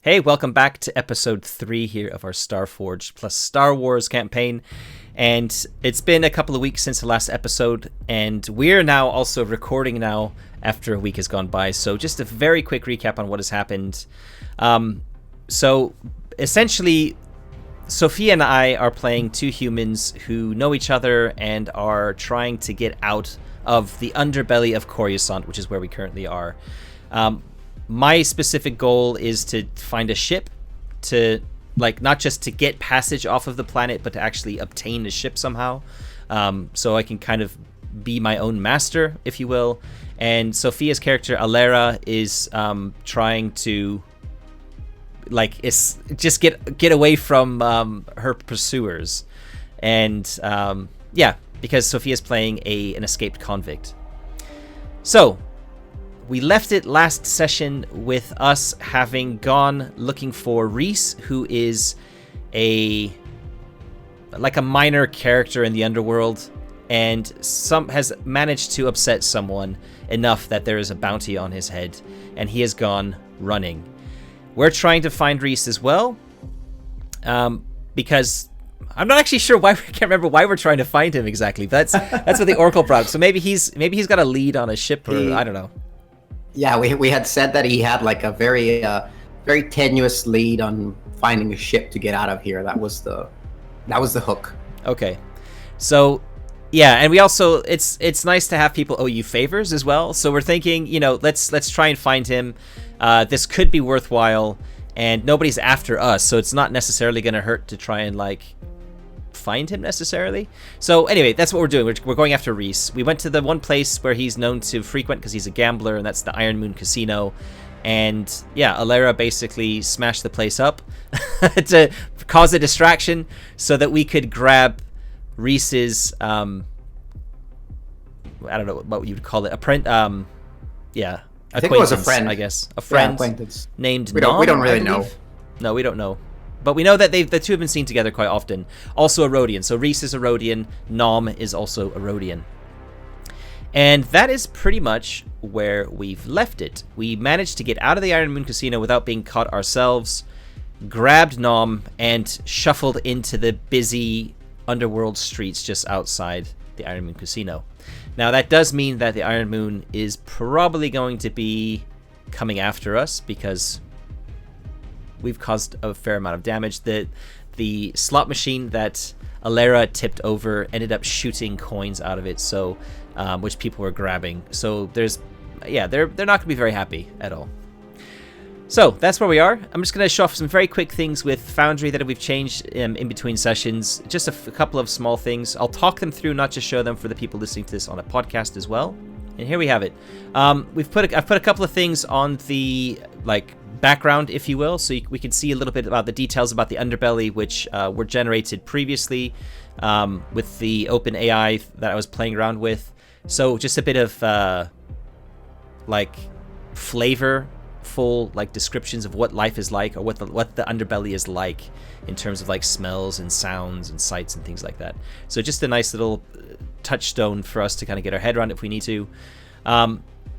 Hey, welcome back to episode 3 here of our Starforged plus Star Wars campaign. And it's been a couple of weeks since the last episode, and we're now also recording now after a week has gone by. So just a very quick recap on what has happened. So essentially, Sophia and I are playing two humans who know each other and are trying to get out of the underbelly of Coruscant, which is where we currently are. My specific goal is to find a ship to, not just to get passage off of the planet, but to actually obtain a ship somehow. So I can kind of be my own master, if you will. And Sophia's character, Alera, is trying to, just get away from her pursuers. And, because Sophia's playing an escaped convict. So we left it last session with us having gone looking for Reese, who is a minor character in the underworld, and has managed to upset someone enough that there is a bounty on his head, and he has gone running. We're trying to find Reese as well, because I'm not actually sure why. I can't remember why we're trying to find him exactly. But that's what the Oracle brought up. So maybe he's got a lead on a ship, or I don't know. Yeah, we had said that he had a very tenuous lead on finding a ship to get out of here. That was the hook. Okay, so yeah, and we also it's nice to have people owe you favors as well. So we're thinking, let's try and find him. This could be worthwhile, and nobody's after us, so it's not necessarily going to hurt to try and find him necessarily. So anyway, that's what we're doing. We're going after Reese. We went to the one place where he's known to frequent because he's a gambler, and that's the Iron Moon Casino. And yeah, Alera basically smashed the place up to cause a distraction so that we could grab Reese's I don't know what you'd call it, I think it was a friend. I guess a friend named Nom. We don't really know. No, we don't know. But we know that the two have been seen together quite often. Also a Rodian. So Reese is a Rodian. Nom is also a Rodian. And that is pretty much where we've left it. We managed to get out of the Iron Moon Casino without being caught ourselves, grabbed Nom, and shuffled into the busy underworld streets just outside the Iron Moon Casino. Now, that does mean that the Iron Moon is probably going to be coming after us because we've caused a fair amount of damage. The slot machine that Alera tipped over ended up shooting coins out of it, so which people were grabbing. So they're not going to be very happy at all. So that's where we are. I'm just going to show off some very quick things with Foundry that we've changed in between sessions. Just a couple of small things. I'll talk them through, not just show them for the people listening to this on a podcast as well. And here we have it. I've put a couple of things on the background, if you will, so we can see a little bit about the details about the underbelly, which were generated previously with the open AI that I was playing around with. So just a bit of flavorful descriptions of what life is like, or what the underbelly is like in terms of smells and sounds and sights and things like that. So just a nice little touchstone for us to kind of get our head around if we need to.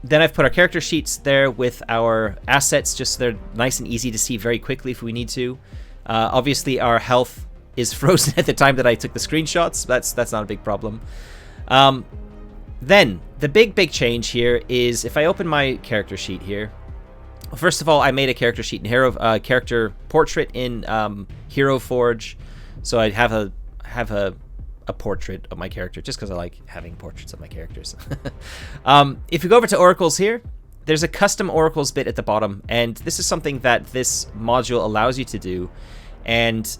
Then I've put our character sheets there with our assets, just so they're nice and easy to see very quickly if we need to. Obviously, our health is frozen at the time that I took the screenshots. That's not a big problem. Then, the big change here is if I open my character sheet here. First of all, I made a character sheet in character portrait in Hero Forge, so I have a portrait of my character just because I like having portraits of my characters. If you go over to Oracles here, there's a custom Oracles bit at the bottom, and this is something that this module allows you to do. And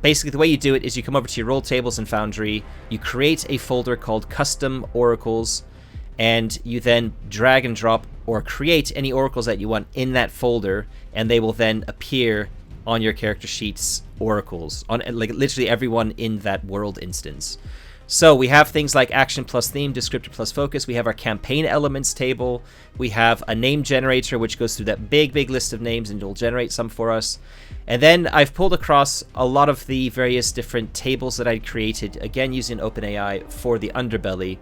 basically the way you do it is you come over to your role tables in Foundry, you create a folder called Custom Oracles, and you then drag and drop or create any oracles that you want in that folder, and they will then appear on your character sheets oracles on literally everyone in that world instance. So we have things like action plus theme, descriptor plus focus. We have our campaign elements table. We have a name generator which goes through that big list of names and will generate some for us. And then I've pulled across a lot of the various different tables that I created, again using OpenAI for the underbelly,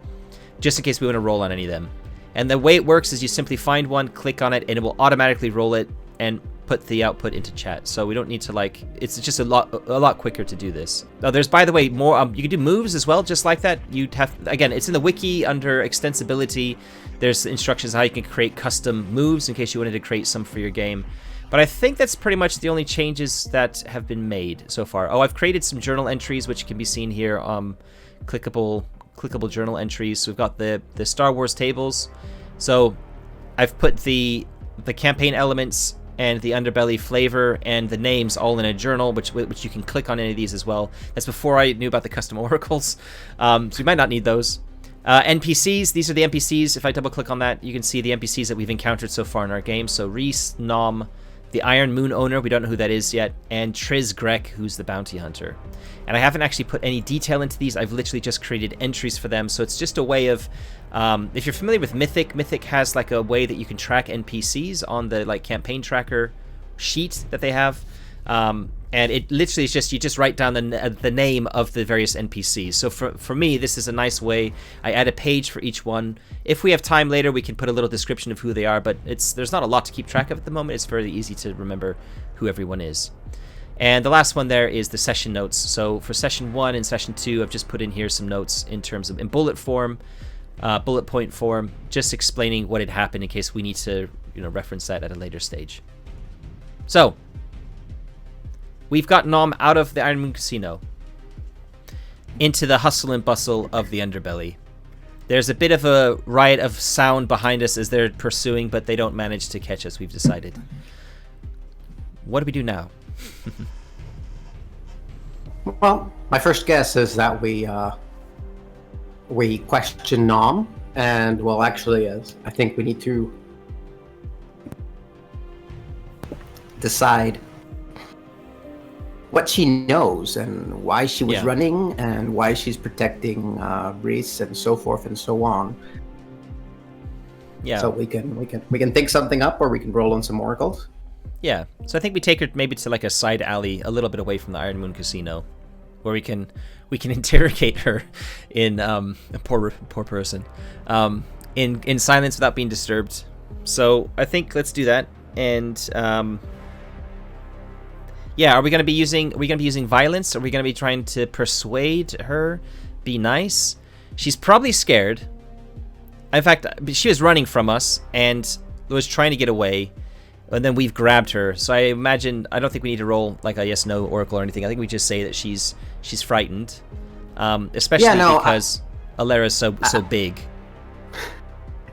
just in case we want to roll on any of them. And the way it works is you simply find one, click on it, and it will automatically roll it. And put the output into chat, so we don't need to like. It's just a lot quicker to do this. Now, there's, by the way, more. You can do moves as well, just like that. You'd have, again, it's in the wiki under extensibility. There's instructions on how you can create custom moves in case you wanted to create some for your game. But I think that's pretty much the only changes that have been made so far. Oh, I've created some journal entries, which can be seen here. Clickable journal entries. So we've got the Star Wars tables. So I've put the campaign elements and the underbelly flavor and the names all in a journal, which you can click on any of these as well. That's before I knew about the custom oracles. So you might not need those. NPCs, these are the NPCs. If I double click on that, you can see the NPCs that we've encountered so far in our game. So Reese, Nom, the Iron Moon owner, we don't know who that is yet, and Triz Grek, who's the bounty hunter. And I haven't actually put any detail into these. I've literally just created entries for them. So it's just a way of, if you're familiar with Mythic, Mythic has like a way that you can track NPCs on the like campaign tracker sheet that they have. And it literally is just, you just write down the name of the various NPCs. So for me, this is a nice way. I add a page for each one. If we have time later, we can put a little description of who they are, but there's not a lot to keep track of at the moment. It's very easy to remember who everyone is. And the last one there is the session notes. So for session 1 and session 2, I've just put in here some notes in terms of, in bullet form, bullet point form, just explaining what had happened in case we need to, reference that at a later stage. So, we've got Nom out of the Iron Moon Casino into the hustle and bustle of the underbelly. There's a bit of a riot of sound behind us as they're pursuing, but they don't manage to catch us, we've decided. What do we do now? Well, my first guess is that we question Nom, and well, actually, I think we need to decide what she knows and why she was running and why she's protecting Reese and so forth and so on. Yeah. So we can think something up, or we can roll on some oracles. Yeah. So I think we take her maybe to like a side alley, a little bit away from the Iron Moon Casino, where we can interrogate her in a poor person, in silence without being disturbed. So I think let's do that. And yeah, are we gonna be using violence? Are we gonna be trying to persuade her, be nice? She's probably scared. In fact, she was running from us and was trying to get away, and then we've grabbed her. So I don't think we need to roll like a yes/no oracle or anything. I think we just say that she's frightened, especially because Alera's so big.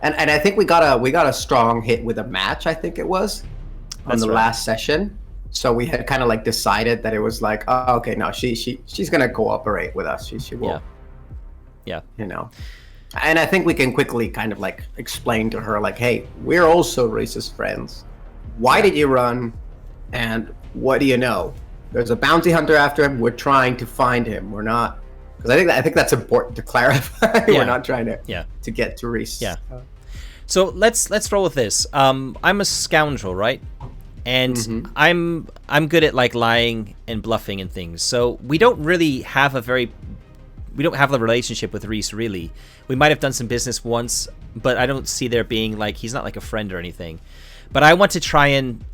And I think we got a strong hit with a match. I think it was on the last session. So we had kind of like decided that it was like, oh, okay, no, she's gonna cooperate with us. She will. Yeah. And I think we can quickly kind of like explain to her like, hey, we're also Reese's friends. Why did you run? And what do you know? There's a bounty hunter after him. We're trying to find him. We're not, because I think that's important to clarify. We're not trying to get to Reese. Yeah. So let's roll with this. I'm a scoundrel, right? And I'm good at like lying and bluffing and things. So we don't really have a relationship with Reese, really. We might have done some business once, but I don't see there being like, he's not like a friend or anything. But I want to try and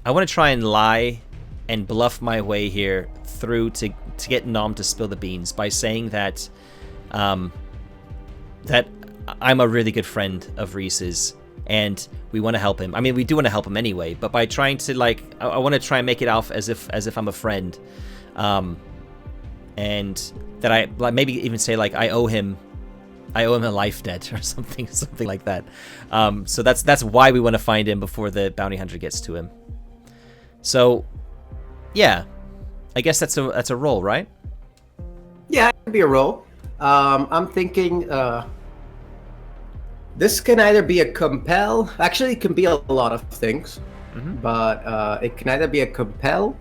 lie and bluff my way here through to get Nom to spill the beans by saying that that I'm a really good friend of Reese's and we want to help him. I mean, we do want to help him anyway, but by trying to like, I want to try and make it out as if I'm a friend, and that I like maybe even say like I owe him a life debt or something like that. So that's why we want to find him before the bounty hunter gets to him. So, yeah, I guess that's a roll, right? Yeah, it could be a roll. I'm thinking this can either be a compel. Actually, it can be a lot of things, but it can either be a compel,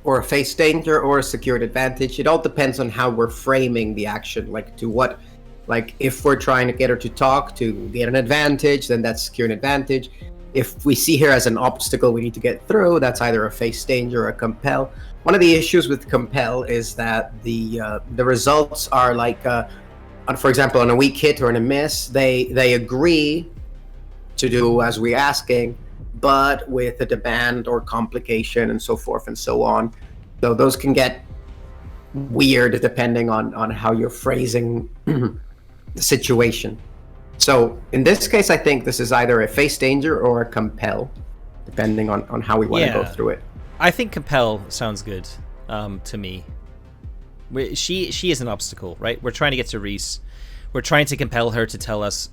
or a face danger, or a secured advantage. It all depends on how we're framing the action. Like to what, like if we're trying to get her to talk to get an advantage, then that's secured advantage. If we see her as an obstacle we need to get through, that's either a face danger or a compel. One of the issues with compel is that the results are like, for example, on a weak hit or on a miss, they agree to do as we're asking, but with a demand or complication and so forth and so on. So those can get weird depending on how you're phrasing the situation. So in this case, I think this is either a face danger or a compel, depending on how we want to go through it. I think compel sounds good to me. She is an obstacle, right? We're trying to get to Reese. We're trying to compel her to tell us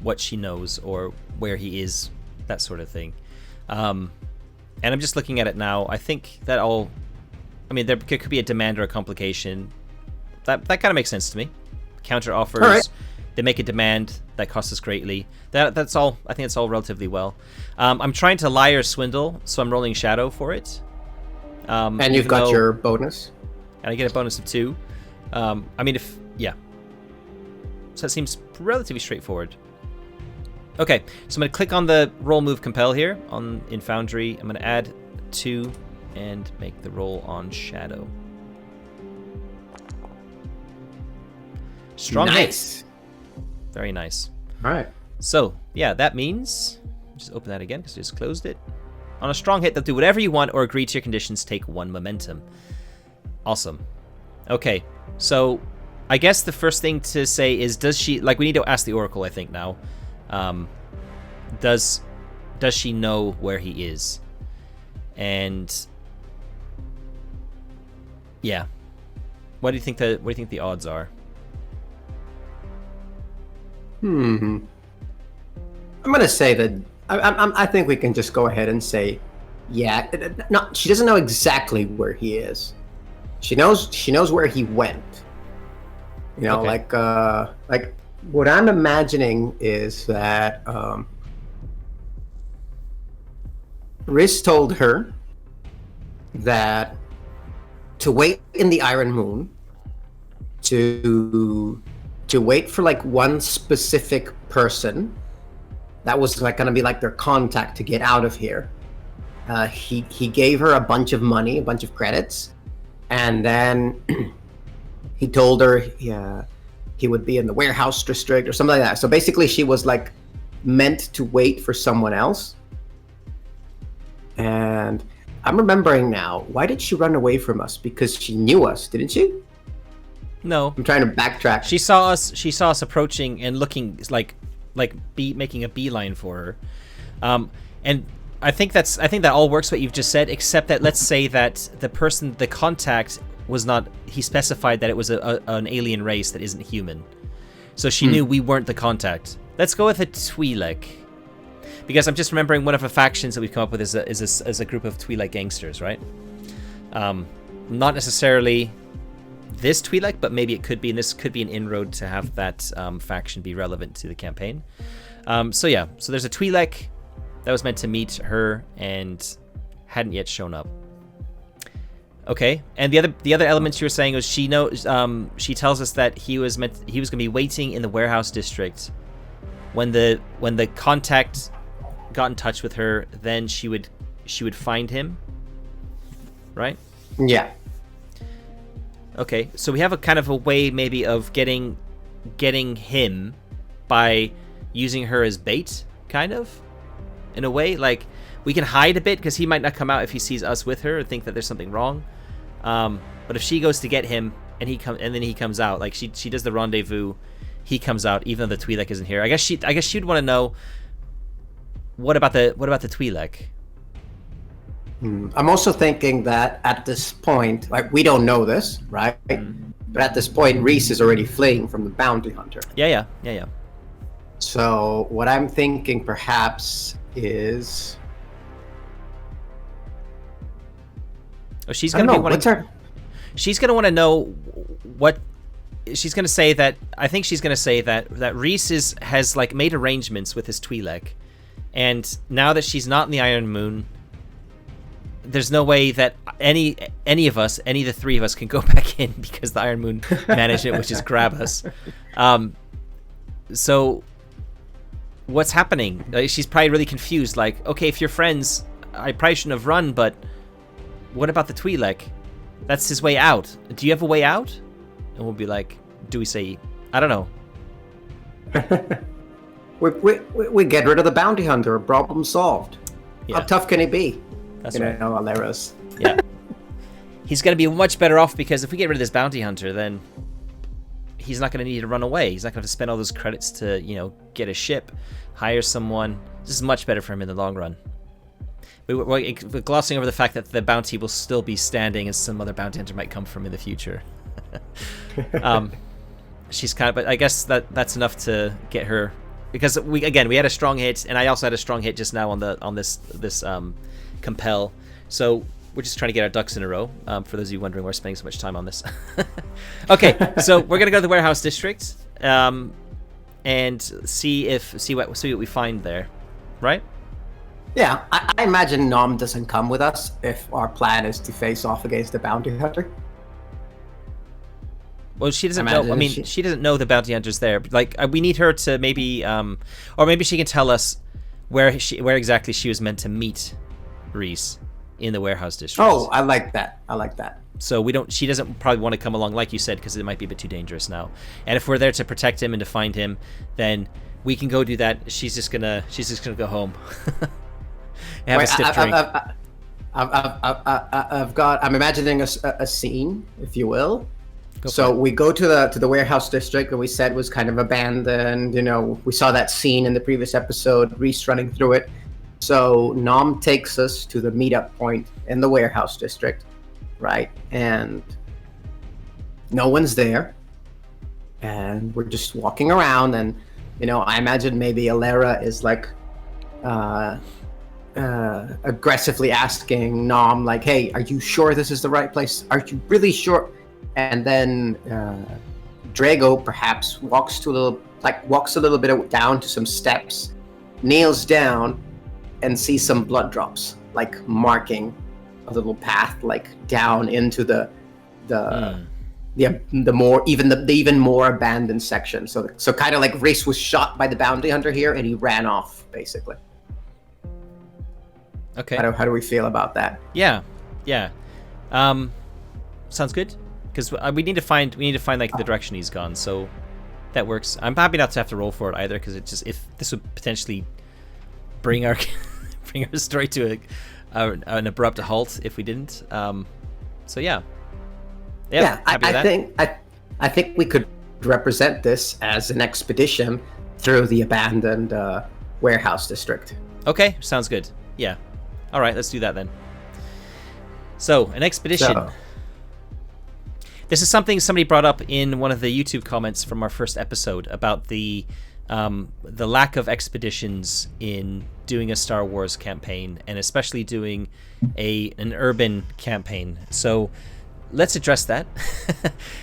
what she knows or where he is, that sort of thing. And I'm just looking at it now. I think that all... I mean, there could be a demand or a complication. That kind of makes sense to me. Counter offers. All right. They make a demand that costs us greatly. That's all. I think it's all relatively well. I'm trying to lie or swindle, so I'm rolling shadow for it. And you've got your bonus. And I get a bonus of 2. I mean, so that seems relatively straightforward. Okay, so I'm going to click on the roll move compel here in Foundry. I'm going to add 2 and make the roll on shadow. Strong nice. hit. Very nice. All right. So, yeah, that means... Just open that again because I just closed it. On a strong hit, they'll do whatever you want or agree to your conditions, take 1 momentum. Awesome. Okay, so I guess the first thing to say is, does she... Like, we need to ask the Oracle, I think, now. Does she know where he is? And... Yeah. What do you think the odds are? I'm gonna say that I think we can just go ahead and say, yeah. No, she doesn't know exactly where he is. She knows where he went. You know, Okay. like what I'm imagining is that Riz told her that to wait in the Iron Moon, to wait for like one specific person that was like gonna be like their contact to get out of here. He gave her a bunch of money, a bunch of credits, and then he told her he would be in the warehouse district or something like that. So basically, she was like meant to wait for someone else. And I'm remembering now. Why did she run away from us? Because she knew us, didn't she? No. I'm trying to backtrack. She saw us approaching and looking like making a beeline for her. And I think that all works what you've just said, except that let's say that the contact was not, he specified that it was an alien race that isn't human. So she knew we weren't the contact. Let's go with a Twi'lek. Because I'm just remembering one of the factions that we've come up with is a group of Twi'lek gangsters, right? Not necessarily this Twi'lek, but maybe it could be, and this could be an inroad to have that faction be relevant to the campaign. So there's a Twi'lek that was meant to meet her and hadn't yet shown up. Okay, and the other elements you were saying was she knows. She tells us that he was going to be waiting in the warehouse district. When the contact got in touch with her, then she would find him. Right? Yeah. Okay, so we have a kind of a way maybe of getting him by using her as bait, kind of, in a way. Like, we can hide a bit because he might not come out if he sees us with her and think that there's something wrong. But if she goes to get him and then he comes out, like she does the rendezvous, he comes out even though the Twi'lek isn't here. I guess she'd want to know what about the Twi'lek. I'm also thinking that at this point, like, we don't know this, right? But at this point, Reese is already fleeing from the bounty hunter. Yeah. So what I'm thinking perhaps is... Oh, she's gonna She's gonna want to know what she's gonna say. That I think she's gonna say that Reese has like made arrangements with his Twi'lek, and now that she's not in the Iron Moon, there's no way that any of the 3 of us can go back in because the Iron Moon management, which is grab us. So what's happening? She's probably really confused. Like, okay, if you're friends, I probably shouldn't have run, but what about the Twi'lek? That's his way out. Do you have a way out? And we'll be like, do we say, I don't know. we get rid of the bounty hunter. Problem solved. How tough can he be? That's right. Aleros. Yeah. He's going to be much better off because if we get rid of this bounty hunter, then he's not going to need to run away. He's not going to have to spend all those credits to, get a ship, hire someone. This is much better for him in the long run. We're glossing over the fact that the bounty will still be standing and some other bounty hunter might come from in the future. She's but I guess that's enough to get her, because we had a strong hit, and I also had a strong hit just now on this compel. So we're just trying to get our ducks in a row. For those of you wondering why we're spending so much time on this. Okay, so we're gonna go to the warehouse district, and see what we find there, right? Yeah, I imagine Nom doesn't come with us if our plan is to face off against the bounty hunter. Well, she doesn't know. I mean, she doesn't know the bounty hunter's there. Like, we need her to maybe, or maybe she can tell us where exactly she was meant to meet Reese in the warehouse district. Oh, I like that. So she doesn't probably want to come along, like you said, because it might be a bit too dangerous now. And if we're there to protect him and to find him, then we can go do that. She's just gonna go home. Have a stiff drink. I'm imagining a scene, if you will. So we go to the warehouse district that we said was kind of abandoned. We saw that scene in the previous episode, Reese running through it. So Nom takes us to the meetup point in the warehouse district, right? And no one's there. And we're just walking around, and I imagine maybe Alera is like aggressively asking Nom, like, hey, are you sure this is the right place? Are you really sure? And then Drago perhaps walks a little bit down to some steps, kneels down, and sees some blood drops, like marking a little path, like down into the even more abandoned section. So kind of like Reese was shot by the bounty hunter here, and he ran off basically. Okay. How do we feel about that? Yeah. Sounds good. Because we need to find like the direction he's gone, so that works. I'm happy not to have to roll for it either, because if this would potentially bring our story to an abrupt halt if we didn't. So yeah. I think we could represent this as an expedition through the abandoned warehouse district. Okay, sounds good. Yeah. All right, let's do that then. So an expedition. This is something somebody brought up in one of the YouTube comments from our first episode about the lack of expeditions in doing a Star Wars campaign, and especially doing an urban campaign. So let's address that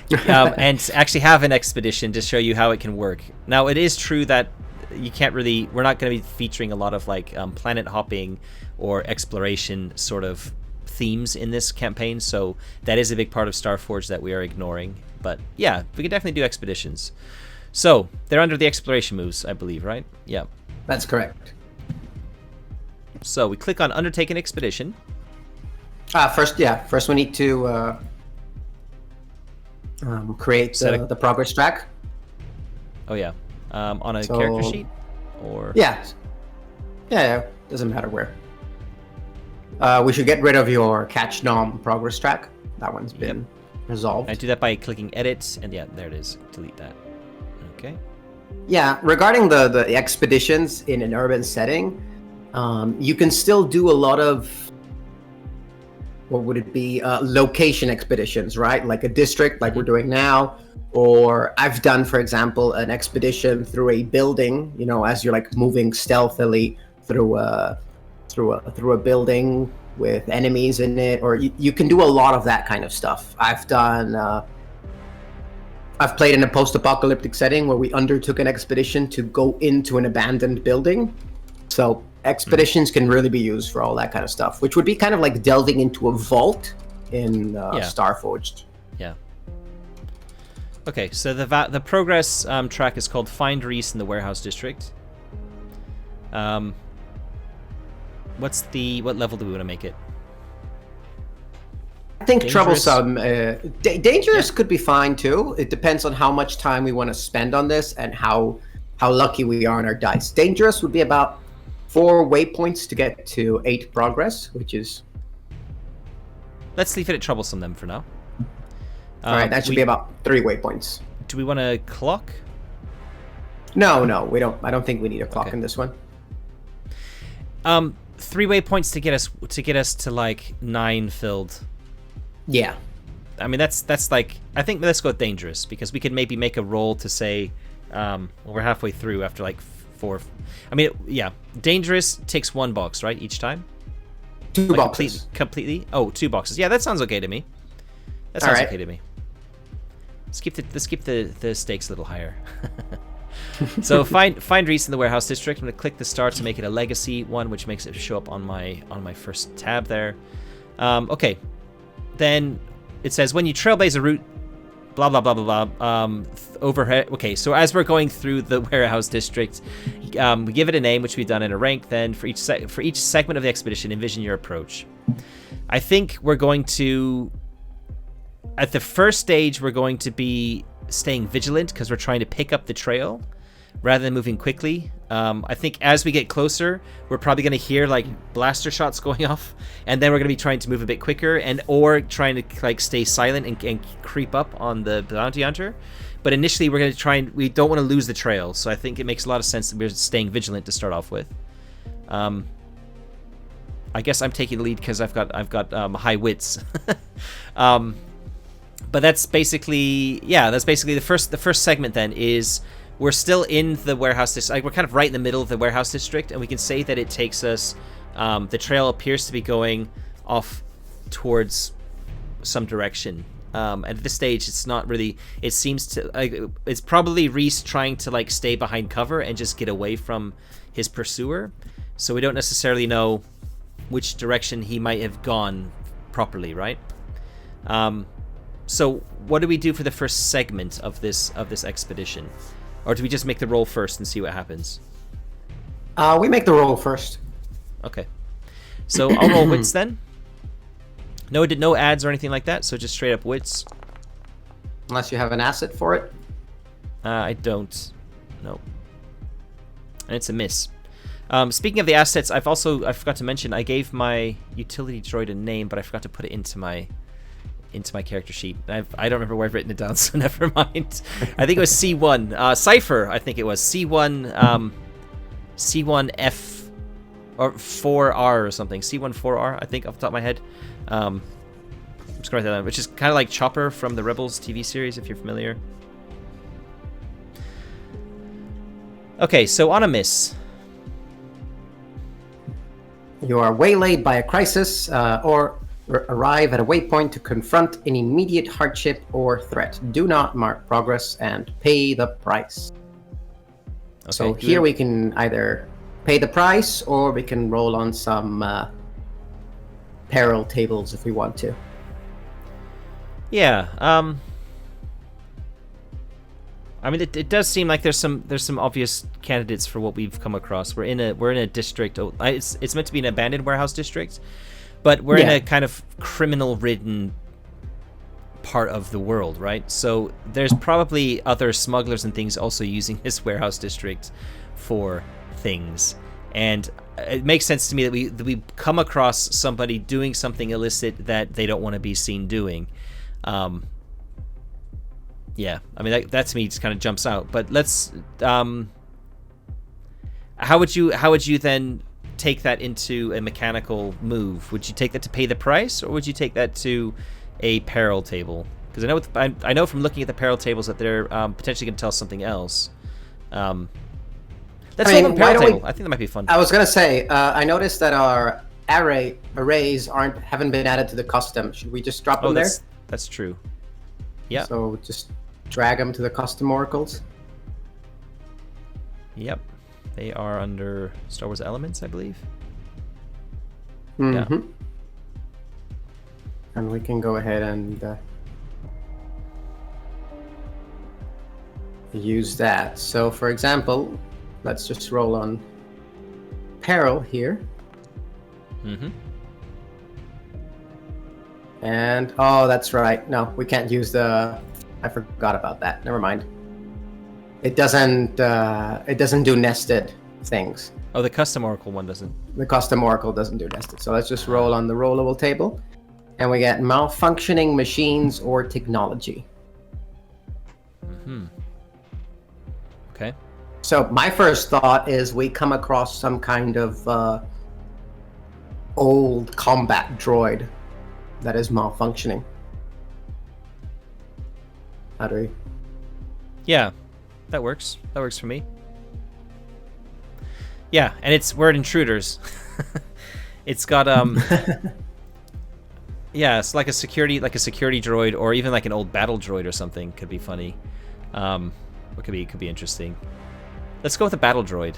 and actually have an expedition to show you how it can work. Now, it is true that we're not going to be featuring a lot of like planet hopping or exploration sort of themes in this campaign, so that is a big part of Starforged that we are ignoring. But yeah, we can definitely do expeditions. So they're under the exploration moves, I believe, right? Yeah, that's correct. So we click on undertake an expedition. First we need to create the progress track. Oh yeah, on a character sheet, or yeah, doesn't matter where. We should get rid of your Catch Nom progress track. That one's been resolved. I do that by clicking edit, and yeah, there it is. Delete that. Okay. Yeah, regarding the expeditions in an urban setting, you can still do a lot of, what would it be, location expeditions, right? Like a district, like we're doing now. Or I've done, for example, an expedition through a building, as you're like moving stealthily through a building with enemies in it, or you can do a lot of that kind of stuff. I've played in a post-apocalyptic setting where we undertook an expedition to go into an abandoned building. So expeditions can really be used for all that kind of stuff, which would be kind of like delving into a vault in Starforged. Yeah. Okay, so the progress track is called Find Reese in the Warehouse District. What level do we want to make it? I think dangerous? Troublesome. Dangerous could be fine too. It depends on how much time we want to spend on this and how lucky we are on our dice. Dangerous would be about 4 waypoints to get to 8 progress, which is... Let's leave it troublesome then for now. Alright, that should be about 3 waypoints. Do we want to clock? No, we don't. I don't think we need a clock in this one. 3 waypoints to get us to like 9 filled. Yeah. I mean, that's like, I think let's go with dangerous, because we could maybe make a roll to say, well, we're halfway through after like 4. I mean, yeah, dangerous takes 1 box, right, each time? 2 like boxes. Completely? Oh, 2 boxes. Yeah, that sounds okay to me. That sounds okay to me. Let's keep the stakes a little higher. So find Reese in the warehouse district. I'm gonna click the star to make it a legacy one, which makes it show up on my first tab there. Okay, then it says when you trailblaze a route, blah blah blah blah blah. Overhead. Okay, so as we're going through the warehouse district, we give it a name, which we've done in a rank. Then for each segment of the expedition, envision your approach. I think we're going to, at the first stage, we're going to be staying vigilant because we're trying to pick up the trail rather than moving quickly. I think as we get closer, we're probably going to hear like blaster shots going off, and then we're going to be trying to move a bit quicker or trying to like stay silent and creep up on the bounty hunter. But initially, we're going to we don't want to lose the trail, so I think it makes a lot of sense that we're staying vigilant to start off with. I guess I'm taking the lead because I've got high wits. But that's basically the first segment. Then is we're still in the warehouse district. We're kind of right in the middle of the warehouse district, and we can say that it takes us. The trail appears to be going off towards some direction. At this stage, it's not really. It seems to. It's probably Reese trying to like stay behind cover and just get away from his pursuer. So we don't necessarily know which direction he might have gone properly, right? So what do we do for the first segment of this expedition? Or do we just make the roll first and see what happens? We make the roll first. Okay. So I'll roll wits then. No ads or anything like that, so just straight up wits. Unless you have an asset for it. I don't. No. And it's a miss. Speaking of the assets, I forgot to mention, I gave my utility droid a name, but I forgot to put it into my character sheet. I don't remember where I've written it down, so never mind. I think it was C1. Cypher, I think it was. C1 C1F or 4R or something. C1 4R, I think, off the top of my head. I'm just gonna write that down, which is kind of like Chopper from the Rebels TV series, if you're familiar. Okay, so on a miss. You are waylaid by a crisis or arrive at a waypoint to confront an immediate hardship or threat. Do not mark progress and pay the price. Okay, so here we can either pay the price or we can roll on some peril tables if we want to. Yeah. I mean, it does seem like there's some obvious candidates for what we've come across. We're in a district. It's meant to be an abandoned warehouse district, but we're in a kind of criminal-ridden part of the world, right? So there's probably other smugglers and things also using this warehouse district for things, and it makes sense to me that we come across somebody doing something illicit that they don't want to be seen doing. Yeah, I mean that to me just kind of jumps out. But let's. How would you then take that into a mechanical move? Would you take that to pay the price, or would you take that to a peril table? Because I know from looking at the peril tables that they're potentially going to tell us something else. Let's roll on peril table. I think that might be fun. I was gonna say, I noticed that our arrays haven't been added to the custom. Should we just drop them there? That's true. Yeah. So just drag them to the custom oracles. Yep. They are under Star Wars Elements, I believe. Mm-hmm. Yeah. And we can go ahead and use that. So for example, let's just roll on peril here. Mm-hmm. And oh, that's right. No, we can't use the. I forgot about that. Never mind. It doesn't do nested. things. Oh, the custom Oracle one doesn't. The custom Oracle doesn't do nested. So let's just roll on the rollable table. And we get malfunctioning machines or technology. Okay. So my first thought is we come across some kind of old combat droid that is malfunctioning. How do we? Yeah, that works. That works for me. Yeah, and we're intruders. It's got yeah, it's like a security droid, or even like an old battle droid or something could be funny. What could be interesting. Let's go with the battle droid.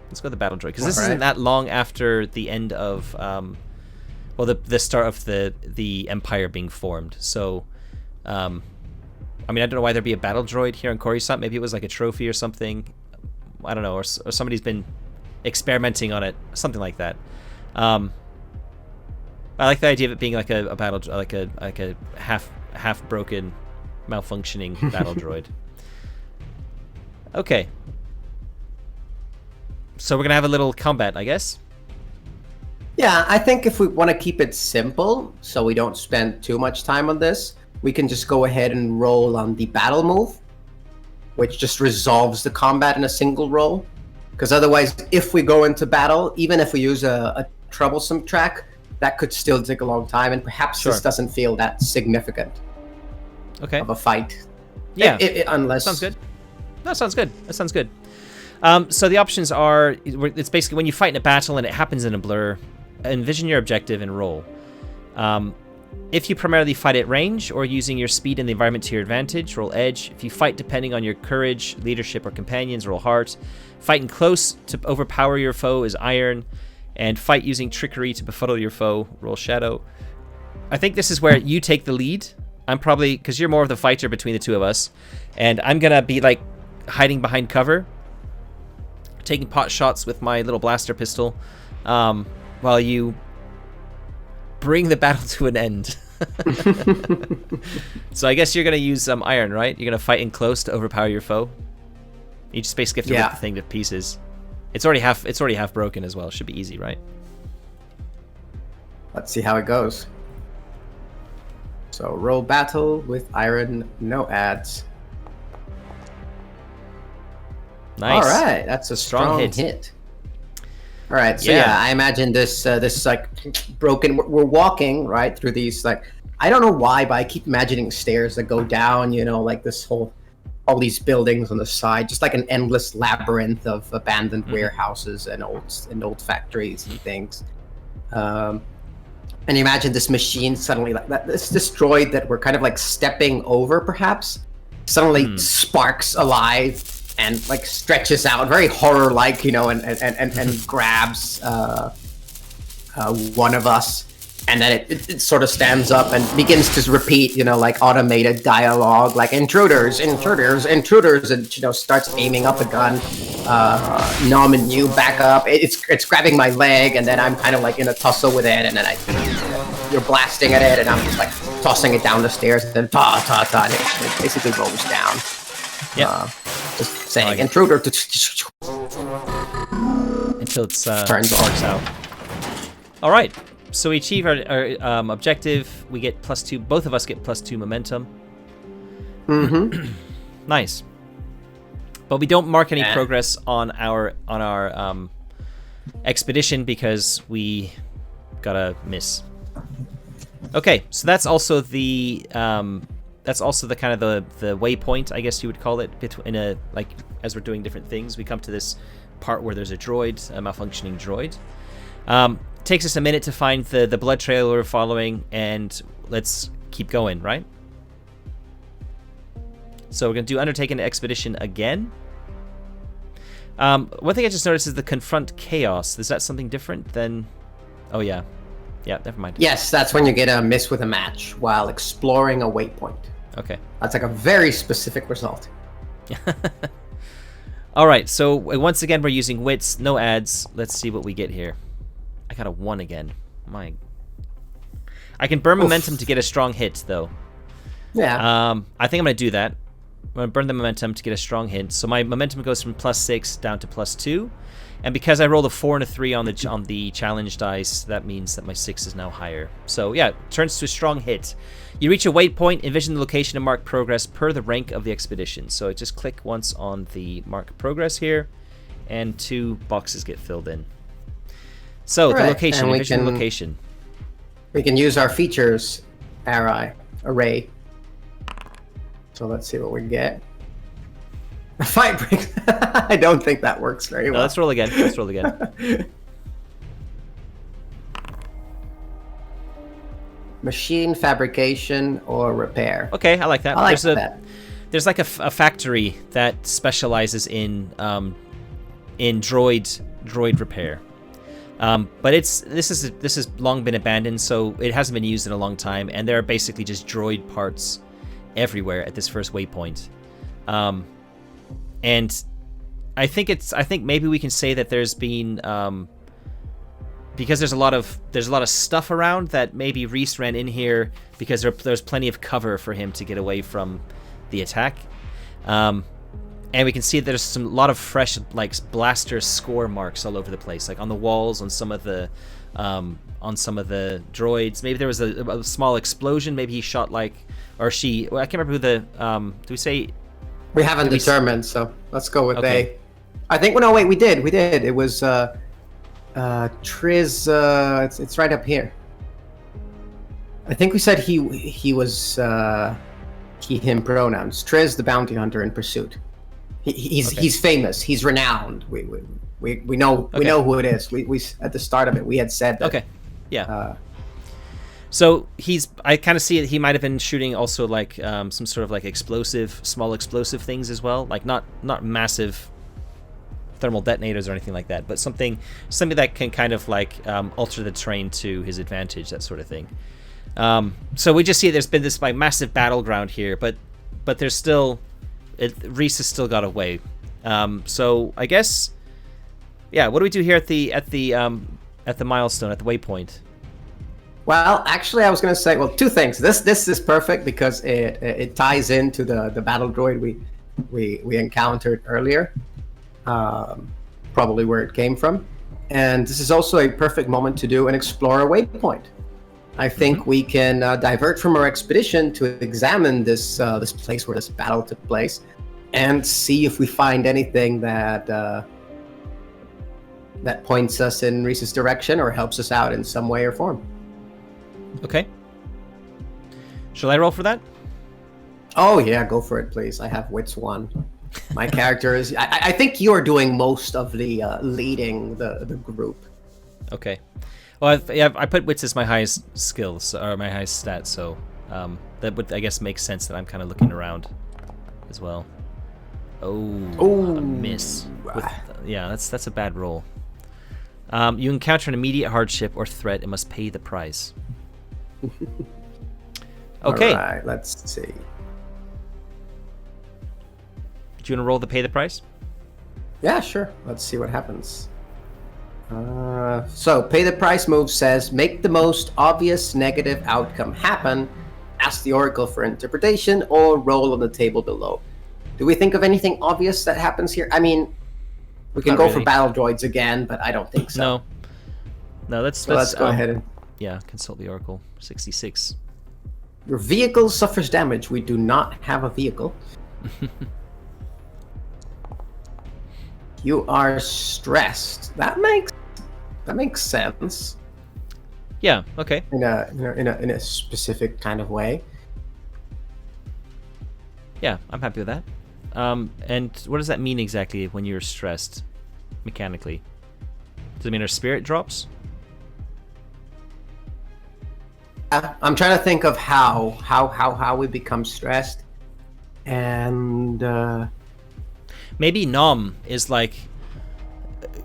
Because this isn't that long after the end of well, the start of the Empire being formed. So I mean, I don't know why there'd be a battle droid here on Coruscant. Maybe it was like a trophy or something. I don't know, or somebody's been experimenting on it, something like that. I like the idea of it being like a battle, like a half broken, malfunctioning battle droid. Okay. So we're gonna have a little combat, I guess. Yeah, I think if we want to keep it simple, so we don't spend too much time on this, we can just go ahead and roll on the battle move, which just resolves the combat in a single roll. Because otherwise, if we go into battle, even if we use a troublesome track, that could still take a long time, and perhaps this doesn't feel that significant of a fight. Yeah, unless... Sounds good. That sounds good. So the options are, it's basically when you fight in a battle and it happens in a blur, envision your objective and roll. If you primarily fight at range or using your speed and the environment to your advantage, roll edge. If you fight depending on your courage, leadership, or companions, roll heart. Fighting close to overpower your foe is iron. And fight using trickery to befuddle your foe, roll shadow. I think this is where you take the lead. I'm probably, because you're more of the fighter between the two of us, and I'm going to be like hiding behind cover, taking pot shots with my little blaster pistol, while you bring the battle to an end. So I guess you're going to use some iron, right? You're going to fight in close to overpower your foe. You just basically have to rip the thing to pieces. It's already half broken as well. Should be easy, right? Let's see how it goes. So roll battle with iron, no ads. Nice. All right, that's a strong hit. All right, so yeah, I imagine this like broken. We're walking right through these, like, I don't know why, but I keep imagining stairs that go down. You know, like this whole, all these buildings on the side, just like an endless labyrinth of abandoned warehouses and old factories and things. And you imagine this machine suddenly, like that, this droid that we're kind of like stepping over, perhaps, suddenly sparks alive and like stretches out, very horror-like, you know, and grabs one of us. And then it sort of stands up and begins to repeat, you know, like automated dialogue, like intruders, and, you know, starts aiming up a gun. Nom and you back up. It's grabbing my leg, and then I'm kind of like in a tussle with it, and then you're blasting at it, and I'm just like tossing it down the stairs, and then and it basically rolls down. Yeah. Just saying intruder until it's turns out. All right. So we achieve our objective. We get +2. Both of us get +2 momentum. Nice. But we don't mark any progress on our expedition because we got a miss. Okay, so that's also the kind of the waypoint, I guess you would call it, in a, like, as we're doing different things. We come to this part where there's a droid, a malfunctioning droid. Takes us a minute to find the blood trail we're following, and let's keep going, right? So we're going to do undertake an expedition again. One thing I just noticed is the confront chaos. Is that something different than... Oh, yeah. Yeah, never mind. Yes, that's when you get a miss with a match while exploring a waypoint. Okay. That's like a very specific result. All right, so once again, we're using wits, no ads. Let's see what we get here. I got a 1 again. I can burn momentum to get a strong hit, though. Yeah. I think I'm going to do that. going to burn the momentum to get a strong hit. So my momentum goes from +6 down to +2. And because I rolled a 4 and a 3 on the challenge dice, that means that my 6 is now higher. So yeah, turns to a strong hit. You reach a waypoint, envision the location, and mark progress per the rank of the expedition. So just click once on the mark progress here, and 2 boxes get filled in. So the location, envision the location. We can use our features array. So let's see what we get. Fight break. I don't think that works very well. No, let's roll again. Machine fabrication or repair. Okay, I like that. I like that. There's like a factory that specializes in droid repair. But this has long been abandoned, so it hasn't been used in a long time, and there are basically just droid parts everywhere at this first waypoint. And I think maybe we can say that there's been because there's a lot of stuff around, that maybe Reese ran in here because there's plenty of cover for him to get away from the attack. And we can see there's a lot of fresh blaster score marks all over the place, like on the walls, on some of the droids. Maybe there was a small explosion. Maybe he shot or she. Well, I can't remember who the. Do we say? We haven't determined, so let's go with they. I think. Well, no, wait. We did. It was Triz. It's right up here. I think we said he was he/him pronouns. Triz, the bounty hunter in pursuit. He's famous. He's renowned. We know who it is. We at the start of it we had said that. Okay. Yeah. So I kind of see it. He might have been shooting also some sort of small explosive things as well. Like not massive thermal detonators or anything like that, but something that can kind of alter the terrain to his advantage, that sort of thing. So we just see there's been this massive battleground here, but there's still. Reese has still got away. So I guess, yeah. What do we do here at the milestone, at the waypoint? Well, actually, I was going to say, two things. This is perfect because it ties into the battle droid we encountered earlier, probably where it came from, and this is also a perfect moment to do an explore a waypoint. I think we can divert from our expedition to examine this place where this battle took place, and see if we find anything that points us in Reese's direction or helps us out in some way or form. Okay. Shall I roll for that? Oh yeah, go for it, please. I have wits 1. My character is. I think you are doing most of the leading the group. Okay. Well, I put wits as my highest skills, or my highest stat, so that would, I guess, make sense that I'm kind of looking around as well. Oh, a miss. Yeah, that's a bad roll. You encounter an immediate hardship or threat and must pay the price. Okay. All right, let's see. Do you want to roll the pay the price? Yeah, sure. Let's see what happens. So pay the price move says make the most obvious negative outcome happen, ask the Oracle for interpretation, or roll on the table below. Do we think of anything obvious that happens here? I mean, we can go for battle droids again, but I don't think so. No, let's go ahead and consult the Oracle. 66. Your vehicle suffers damage. We do not have a vehicle. You are stressed. That makes sense. Yeah. Okay. In a specific kind of way. Yeah, I'm happy with that. And what does that mean exactly when you're stressed, mechanically? Does it mean our spirit drops? I'm trying to think of how we become stressed, and maybe Nom is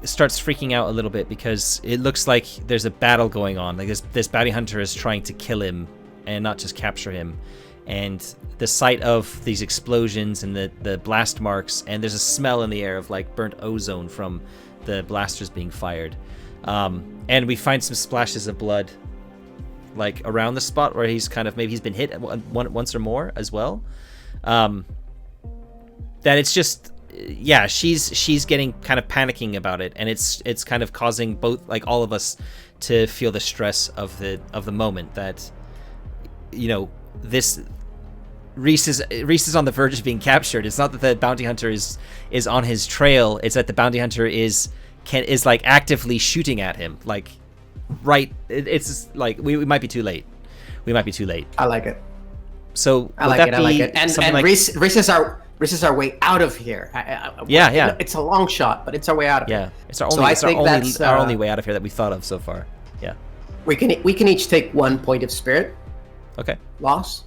starts freaking out a little bit because it looks like there's a battle going on. Like this bounty hunter is trying to kill him and not just capture him. And the sight of these explosions and the blast marks, and there's a smell in the air of burnt ozone from the blasters being fired. And we find some splashes of blood around the spot where he's maybe he's been hit once or more as well. that it's just, yeah, she's getting kind of panicking about it, and it's kind of causing both, like, all of us to feel the stress of the moment that, this Reese is on the verge of being captured. It's not that the bounty hunter is on his trail. It's that the bounty hunter is like actively shooting at him. Like, right. It's like we might be too late. We might be too late. I like it. So I like it. And Reese is our way out of here. Yeah. It's a long shot, but it's our way out of here. Yeah, it's our only way out of here that we thought of so far. Yeah. We can each take 1 point of spirit. Okay. Loss.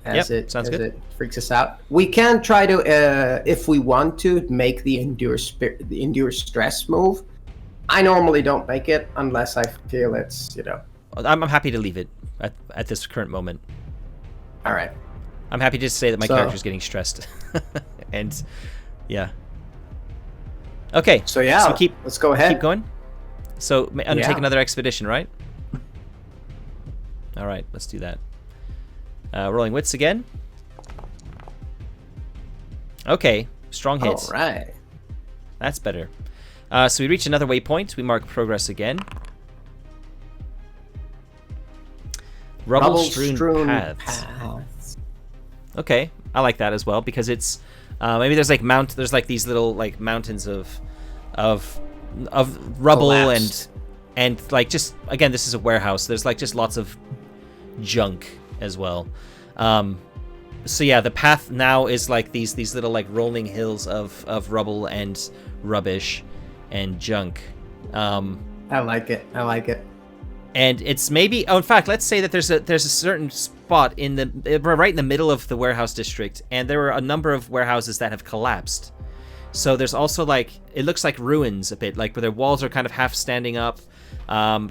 As it freaks us out. We can try to, if we want to, make the endure stress move. I normally don't make it unless I feel it's, I'm happy to leave it at this current moment. All right. I'm happy to say that my character's getting stressed. And yeah. Okay. So let's go ahead. Keep going. So undertake another expedition, right? All right, let's do that. Rolling wits again. Okay, strong hits. All right. That's better. So we reach another waypoint. We mark progress again. Rubble-strewn paths. Okay, I like that as well because it's maybe there's like these little like mountains of rubble collapsed. and like just again this is a warehouse. There's like just lots of junk as well. So yeah, the path now is like these little like rolling hills of rubble and rubbish and junk. I like it. And it's maybe in fact, let's say that there's a certain spot we're right in the middle of the warehouse district, and there are a number of warehouses that have collapsed. So there's also like it looks like ruins a bit, like where their walls are kind of half standing up.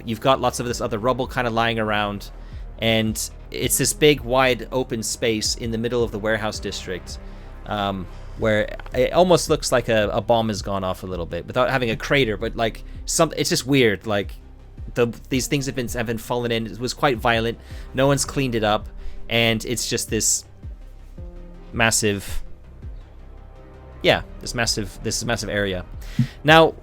You've got lots of this other rubble kind of lying around. And it's this big, wide, open space in the middle of the warehouse district, where it almost looks like a bomb has gone off a little bit, without having a crater. But like it's just weird. Like these things have been fallen in. It was quite violent. No one's cleaned it up, and it's just this massive, this massive area. Now,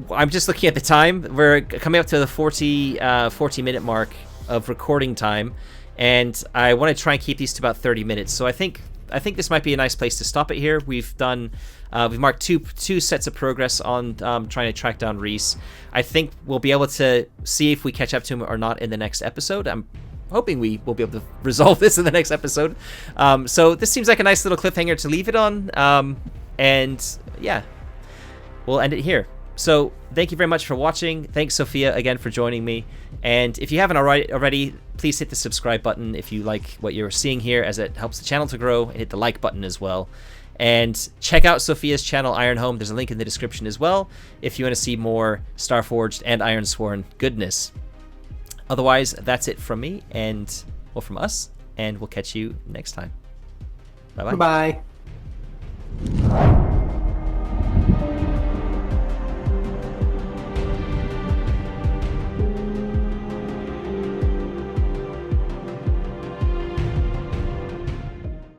I'm just looking at the time. We're coming up to the 40-minute mark of recording time, and I want to try and keep these to about 30 minutes. So I think this might be a nice place to stop it here. We've marked two sets of progress on trying to track down Reese. I think we'll be able to see if we catch up to him or not in the next episode. I'm hoping we will be able to resolve this in the next episode. So this seems like a nice little cliffhanger to leave it on. And yeah, we'll end it here. So thank you very much for watching. Thanks, Sophia, again for joining me. And if you haven't already, please hit the subscribe button if you like what you're seeing here, as it helps the channel to grow, and hit the like button as well. And check out Sophia's channel, Ironhome. There's a link in the description as well if you want to see more Starforged and Ironsworn goodness. Otherwise, that's it from me and, well, from us, and we'll catch you next time. Bye-bye. Bye-bye.